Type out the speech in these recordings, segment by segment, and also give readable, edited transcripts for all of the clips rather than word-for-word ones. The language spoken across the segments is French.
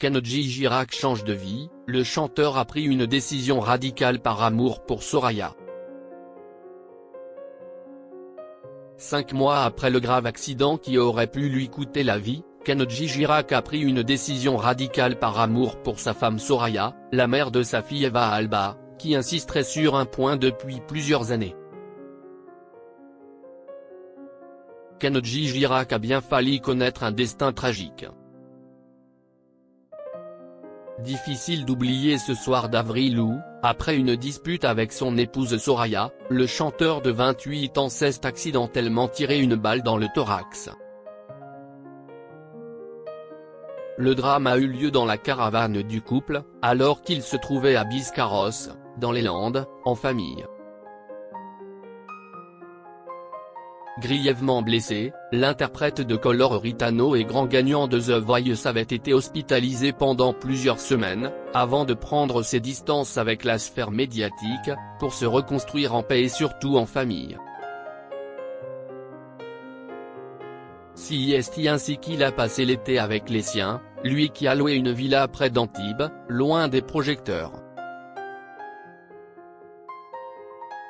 Kenji Girac change de vie, le chanteur a pris une décision radicale par amour pour Soraya. 5 mois après le grave accident qui aurait pu lui coûter la vie, Kenji Girac a pris une décision radicale par amour pour sa femme Soraya, la mère de sa fille Eva Alba, qui insisterait sur un point depuis plusieurs années. Kenji Girac a bien failli connaître un destin tragique. Difficile d'oublier ce soir d'avril où, après une dispute avec son épouse Soraya, le chanteur de 28 ans s'est accidentellement tiré une balle dans le thorax. Le drame a eu lieu dans la caravane du couple, alors qu'il se trouvait à Biscarrosse, dans les Landes, en famille. Grièvement blessé, l'interprète de Coloretano et grand gagnant de The Voice avait été hospitalisé pendant plusieurs semaines, avant de prendre ses distances avec la sphère médiatique, pour se reconstruire en paix et surtout en famille. C'est ainsi qu'il a passé l'été avec les siens, lui qui a loué une villa près d'Antibes, loin des projecteurs.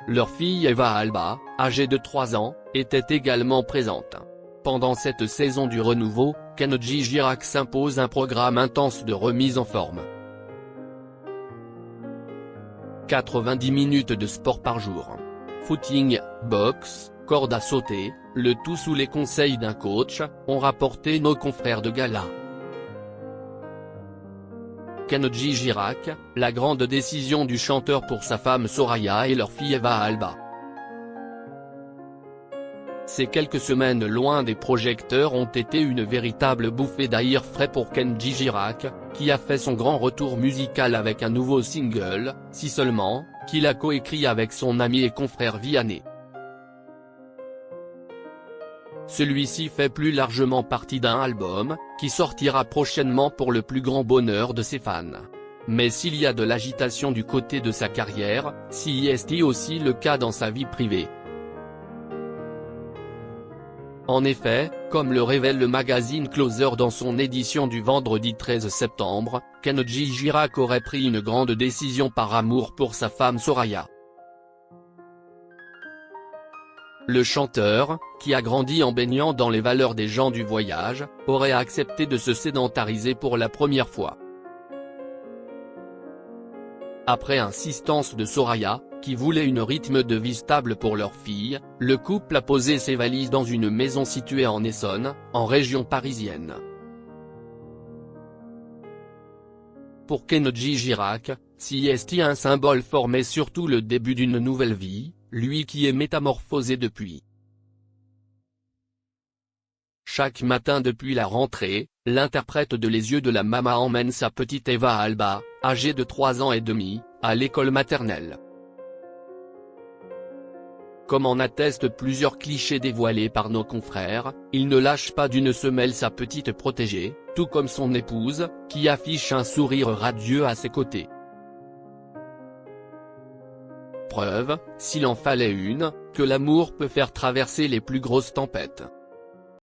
Leur fille Eva Alba, âgée de 3 ans, était également présente. Pendant cette saison du renouveau, Kenji Girac s'impose un programme intense de remise en forme. 90 minutes de sport par jour. Footing, boxe, corde à sauter, le tout sous les conseils d'un coach, ont rapporté nos confrères de Gala. Kenji Girac, la grande décision du chanteur pour sa femme Soraya et leur fille Eva Alba. Ces quelques semaines loin des projecteurs ont été une véritable bouffée d'air frais pour Kenji Girac, qui a fait son grand retour musical avec un nouveau single, Si seulement, qu'il a coécrit avec son ami et confrère Vianney. Celui-ci fait plus largement partie d'un album, qui sortira prochainement pour le plus grand bonheur de ses fans. Mais s'il y a de l'agitation du côté de sa carrière, c'est aussi le cas dans sa vie privée. En effet, comme le révèle le magazine Closer dans son édition du vendredi 13 septembre, Kenji Girac aurait pris une grande décision par amour pour sa femme Soraya. Le chanteur, qui a grandi en baignant dans les valeurs des gens du voyage, aurait accepté de se sédentariser pour la première fois. Après insistance de Soraya, qui voulait un rythme de vie stable pour leur fille, le couple a posé ses valises dans une maison située en Essonne, en région parisienne. Pour Kenji Girac, c'est un symbole fort mais surtout le début d'une nouvelle vie, lui qui est métamorphosé depuis. Chaque matin depuis la rentrée, l'interprète de Les yeux de la Mama emmène sa petite Eva Alba, âgée de 3 ans et demi, à l'école maternelle. Comme en attestent plusieurs clichés dévoilés par nos confrères, il ne lâche pas d'une semelle sa petite protégée, tout comme son épouse, qui affiche un sourire radieux à ses côtés. Preuve, s'il en fallait une, que l'amour peut faire traverser les plus grosses tempêtes.